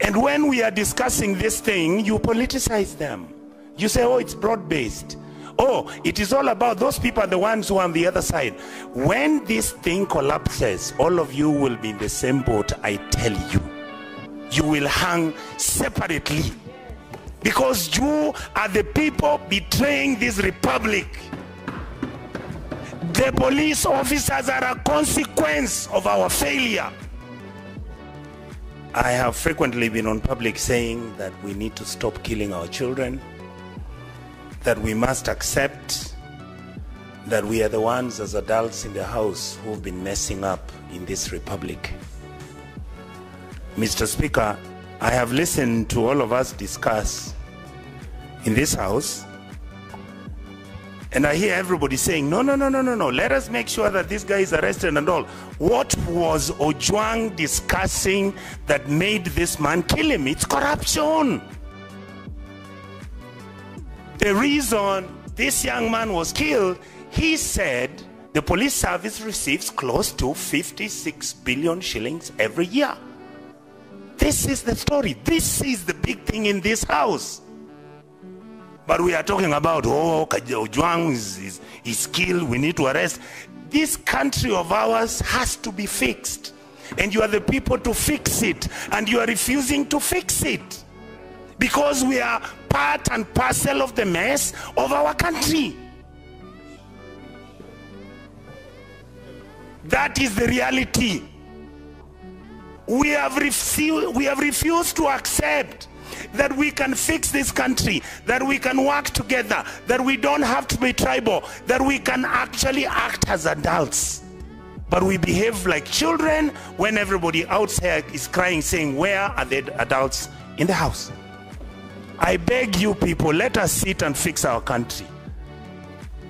And when we are discussing this thing, you politicize them. You say, oh, it's broad-based. Oh, it is all about those people are the ones who are on the other side. When this thing collapses, all of you will be in the same boat, I tell you. You will hang separately. Because you are the people betraying this republic. The police officers are a consequence of our failure. I have frequently been on public saying that we need to stop killing our children, that we must accept that we are the ones as adults in the house who've been messing up in this republic. Mr. Speaker, I have listened to all of us discuss in this house, and I hear everybody saying, no, let us make sure that this guy is arrested and all. What was Ochwag discussing that made this man kill him? It's corruption. The reason this young man was killed, he said the police service receives close to 56 billion shillings every year. This is the story. This is the big thing in this house. But we are talking about, oh, Ochwag is killed, we need to arrest. This country of ours has to be fixed. And you are the people to fix it. And you are refusing to fix it. Because we are part and parcel of the mess of our country. That is the reality. We have refused to accept that we can fix this country, that we can work together, that we don't have to be tribal, that we can actually act as adults. But we behave like children when everybody outside is crying, saying, where are the adults in the house? I beg you people, let us sit and fix our country.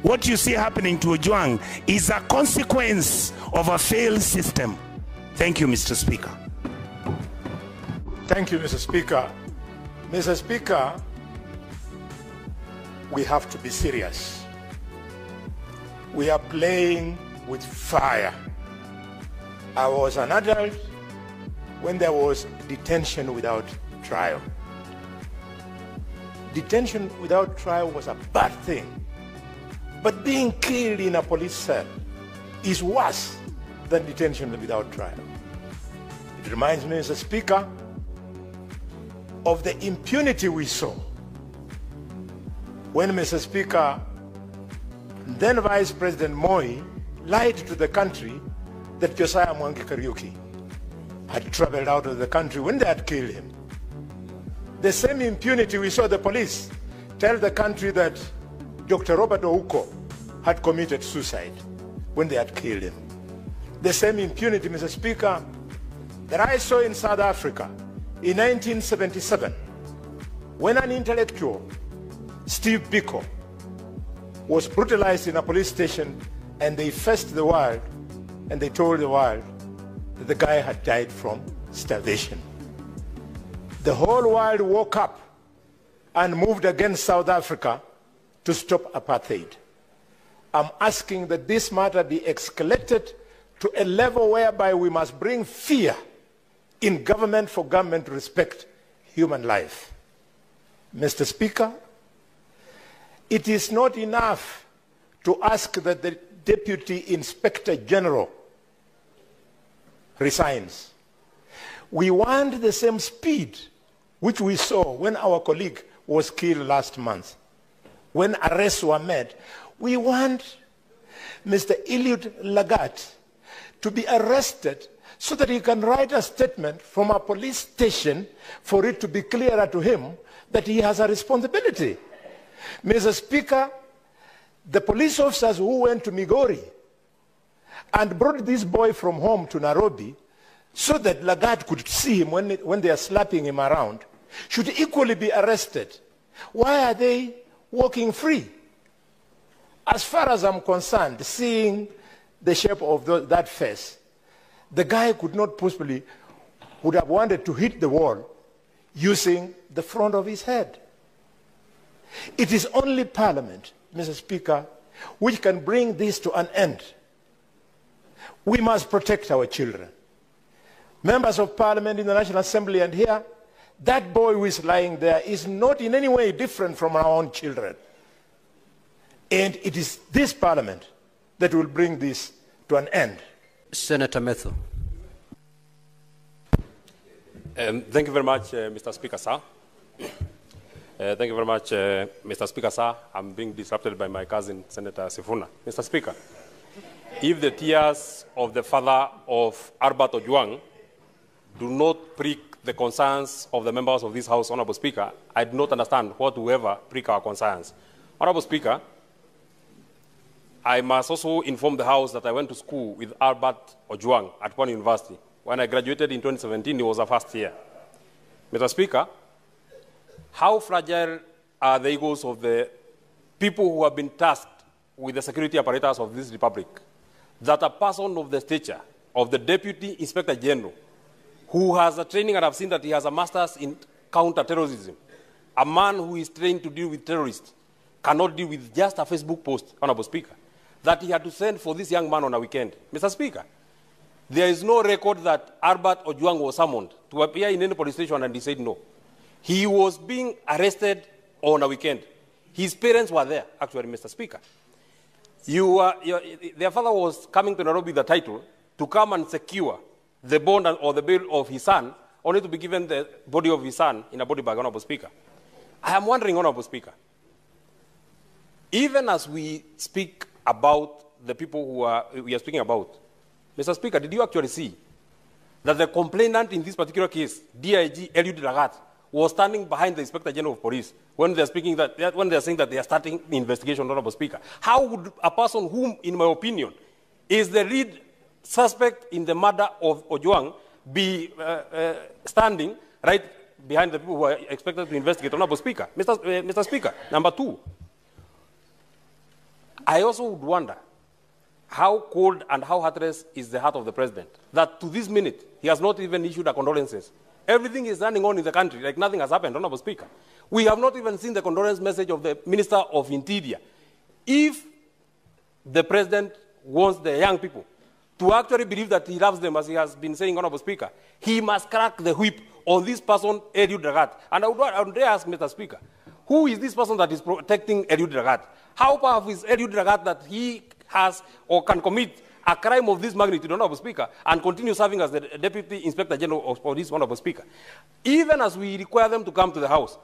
What you see happening to Ochwag is a consequence of a failed system. Thank you, Mr. Speaker. Thank you, Mr. Speaker. Mr. Speaker, we have to be serious. We are playing with fire. I was an adult when there was detention without trial. Detention without trial was a bad thing. But being killed in a police cell is worse than detention without trial. It reminds me, Mr. Speaker, of the impunity we saw when, Mr. Speaker, then Vice President Moi lied to the country that Josiah Mwangi Kariuki had traveled out of the country when they had killed him. The same impunity we saw the police tell the country that Dr. Robert Ouko had committed suicide when they had killed him. The same impunity, Mr. Speaker, that I saw in South Africa in 1977, when an intellectual, Steve Biko, was brutalized in a police station, and they faced the world and they told the world that the guy had died from starvation. The whole world woke up and moved against South Africa to stop apartheid. I'm asking that this matter be escalated to a level whereby we must bring fear in government for government to respect human life. Mr. Speaker, it is not enough to ask that the Deputy Inspector General resigns. We want the same speed which we saw when our colleague was killed last month, when arrests were made. We want Mr. Eliud Lagat to be arrested so that he can write a statement from a police station for it to be clearer to him that he has a responsibility. Mr. Speaker, the police officers who went to Migori and brought this boy from home to Nairobi so that Lagat could see him when they are slapping him around should equally be arrested. Why are they walking free? As far as I'm concerned, seeing the shape of that face, the guy could not possibly, would have wanted to hit the wall using the front of his head. It is only Parliament, Mr. Speaker, which can bring this to an end. We must protect our children. Members of Parliament in the National Assembly and here That boy who is lying there is not in any way different from our own children. And it is this parliament that will bring this to an end. Senator Methu. Thank you very much, Mr. Speaker, sir. Thank you very much, Mr. Speaker, sir. I'm being disrupted by my cousin, Senator Sifuna. Mr. Speaker, if the tears of the father of Albert Ochwag do not prick the concerns of the members of this House, Honorable Speaker, I do not understand what will ever prick our concerns. Honorable Speaker, I must also inform the House that I went to school with Albert Ochwag at one university. When I graduated in 2017, he was a first year. Mr. Speaker, how fragile are the egos of the people who have been tasked with the security apparatus of this republic, that a person of the stature of the Deputy Inspector General, who has a training, and I've seen that he has a master's in counter-terrorism, a man who is trained to deal with terrorists, cannot deal with just a Facebook post, Honorable Speaker, that he had to send for this young man on a weekend. Mr. Speaker, there is no record that Albert Ochwag was summoned to appear in any police station and he said no. He was being arrested on a weekend. His parents were there, actually, Mr. Speaker. Their father was coming to Nairobi with the title to come and secure the bond or the bail of his son, only to be given the body of his son in a body bag, Honorable Speaker. I am wondering, Honorable Speaker, even as we speak about the people we are speaking about, Mr. Speaker, did you actually see that the complainant in this particular case, DIG Eliud Lagat, was standing behind the Inspector General of Police when they're saying that they are starting the investigation, Honorable Speaker? How would a person whom, in my opinion, is the lead suspect in the murder of Ochwag be standing right behind the people who are expected to investigate, Honorable Speaker? Mr. Speaker, number two, I also would wonder how cold and how heartless is the heart of the president, that to this minute, he has not even issued a condolences. Everything is running on in the country like nothing has happened, Honorable Speaker. We have not even seen the condolence message of the Minister of Interior. If the president wants the young people to actually believe that he loves them, as he has been saying, Honorable Speaker, he must crack the whip on this person, Eliud Lagat. And I would ask, Mr. Speaker, who is this person that is protecting Eliud Lagat? How powerful is Eliud Lagat that he has or can commit a crime of this magnitude, Honorable Speaker, and continue serving as the Deputy Inspector General of Police, Honorable Speaker? Even as we require them to come to the House,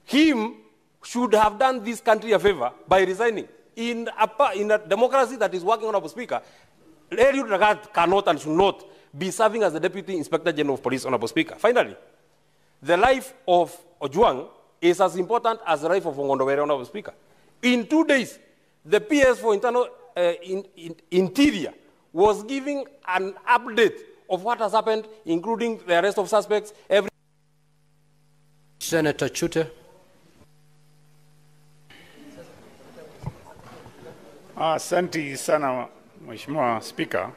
him should have done this country a favor by resigning. In a democracy that is working, Honorable Speaker, Eliud Lagat cannot and should not be serving as the Deputy Inspector General of Police, Honorable Speaker. Finally, the life of Ochwag is as important as the life of Ongondowere, Honorable Speaker. In 2 days, the PS for Internal Interior was giving an update of what has happened, including the arrest of suspects. Senator Chute. Asante sana Mheshimiwa Spika.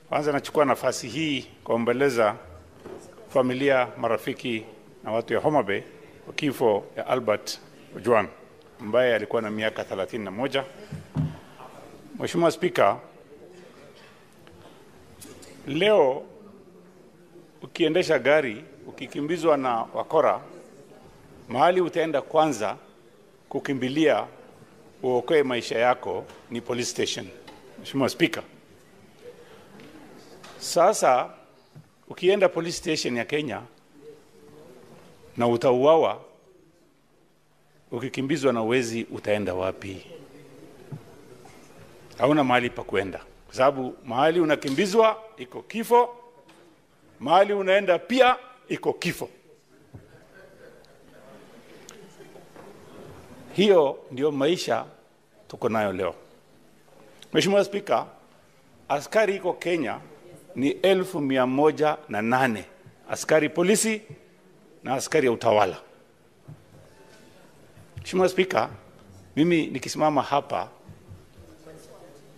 Kwanza nachukua nafasi hii kuombeleza familia, marafiki na watu ya Homa Bay kwa kifo ya Albert Ochwag ambaye alikuwa na miaka 31. Mheshimiwa Spika, leo ukiendesha gari ukikimbizwa na wakora, mahali utaenda kwanza kukimbilia uokoe maisha yako ni police station. Mheshimiwa Spika, sasa ukienda police station ya Kenya na utauawa, ukikimbizwa na wezi utaenda wapi? Hauna mahali pa kwenda, kwa sababu mahali unakimbizwa iko kifo, mahali unaenda pia iko kifo. Hiyo ndio maisha tuko nayo leo. Mheshimiwa Spika, askari iko Kenya ni 1108 askari polisi na askari ya utawala. Mheshimiwa Spika, mimi nikisimama hapa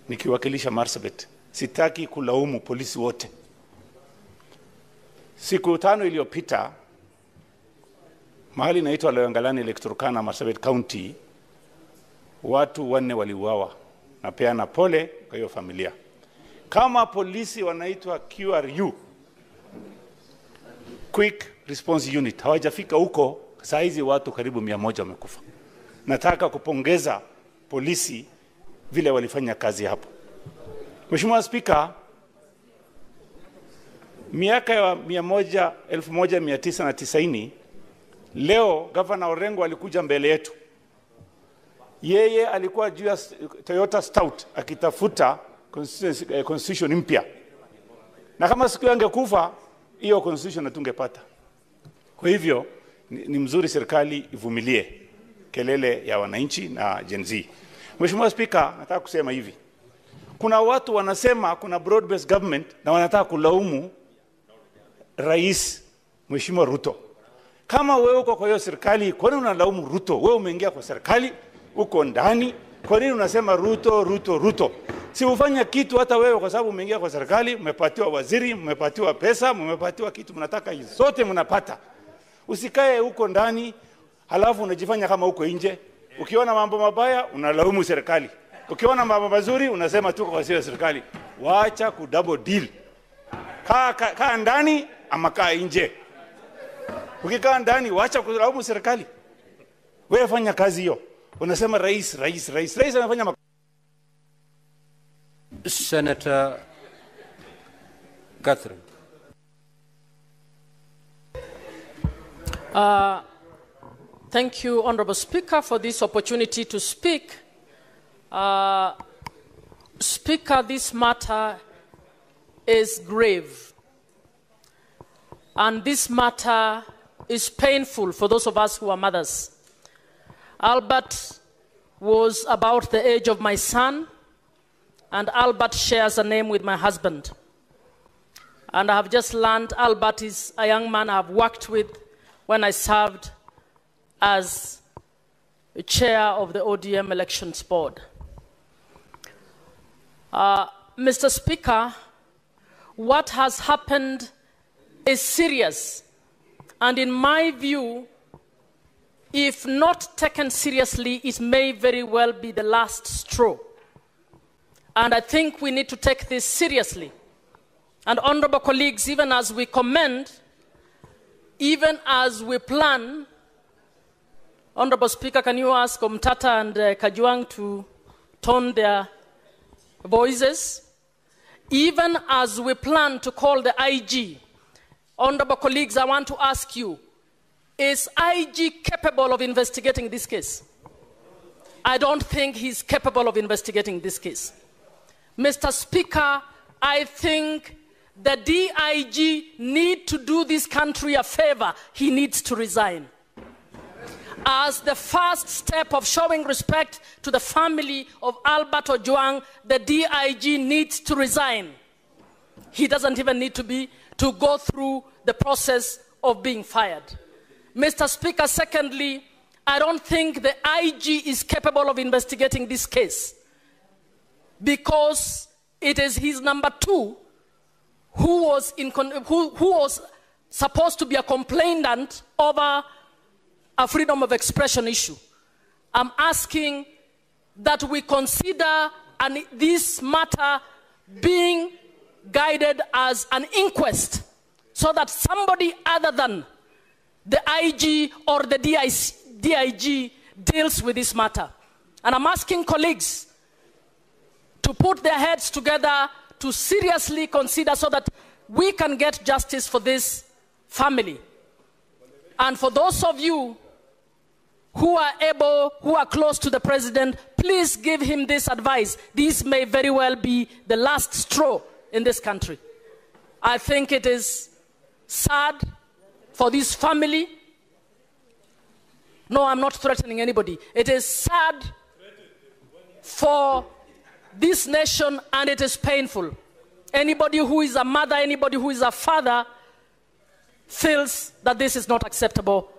nikiwakilisha Marsabit, sitaki kulaumu polisi wote. Siku 5 iliyopita mahali inaitwa Loyangalani Electorokana, Marsabit County, watu 4 waliuawa. Napeana pole kwa hiyo familia. Kama polisi wanaitwa QRU, Quick response unit hawajafika huko, saa hizi watu karibu 100 wamekufa. Nataka kupongeza polisi vile walifanya kazi hapo. Mheshimiwa Spika, miaka ya 1990 leo Governor Orengo alikuja mbele yetu. Yeye alikuwa juu ya Toyota Stout akitafuta constitution mpya. Na kama siku angekufa hiyo constitution hatungepata. Kwa hivyo ni mzuri serikali ivumilie kelele ya wananchi na Gen Z. Mheshimiwa Spika, nataka kusema hivi. Kuna watu wanasema kuna broad based government na wanataka kulaumu Rais Mheshimiwa Ruto. Kama wewe uko kwa hiyo serikali, kwa nini unalaumu Ruto? Wewe umeingia kwa serikali, uko ndani, kwa nini unasema Ruto, Ruto, Ruto? Si ufanya kitu hata wewe, kwa sababu umeingia kwa serikali, mmepatiwa waziri, mmepatiwa pesa, mmepatiwa kitu mnataka hizo zote mnapata. Usikae huko ndani halafu unajifanya kama uko nje. Ukiona mambo mabaya unalaumu serikali. Ukiona mambo mazuri unasema tuko kwa serikali. Waacha ku double deal. Kaa ndani ama kaa nje. Ukikaa ndani waacha kulaumu serikali. Wewe fanya kazi hiyo. Unasema rais anafanya Senator Catherine. Thank you, Honorable Speaker, for this opportunity to speak. Speaker, this matter is grave. And this matter is painful for those of us who are mothers. Albert was about the age of my son, and Albert shares a name with my husband. And I have just learned Albert is a young man I have worked with when I served as chair of the ODM Elections Board. Mr. Speaker, what has happened is serious. And in my view, if not taken seriously, it may very well be the last straw. And I think we need to take this seriously. And honorable colleagues, even as we commend, even as we plan, Honorable Speaker, can you ask Omtata and Kajwang to tone their voices? Even as we plan to call the IG, honorable colleagues, I want to ask you, is IG capable of investigating this case? I don't think he's capable of investigating this case. Mr. Speaker, I think the DIG need to do this country a favor. He needs to resign. As the first step of showing respect to the family of Albert Ojwang, the DIG needs to resign. He doesn't even need to go through the process of being fired. Mr. Speaker, secondly, I don't think the IG is capable of investigating this case because it is his number 2 who was supposed to be a complainant over a freedom of expression issue. I'm asking that we consider this matter being guided as an inquest so that somebody other than the IG or the DIG deals with this matter. And I'm asking colleagues to put their heads together to seriously consider so that we can get justice for this family. And for those of you who are close to the president, please give him this advice. This may very well be the last straw in this country. I think it is sad for this family. No, I'm not threatening anybody. It is sad for this nation, and it is painful. Anybody who is a mother, anybody who is a father feels that this is not acceptable.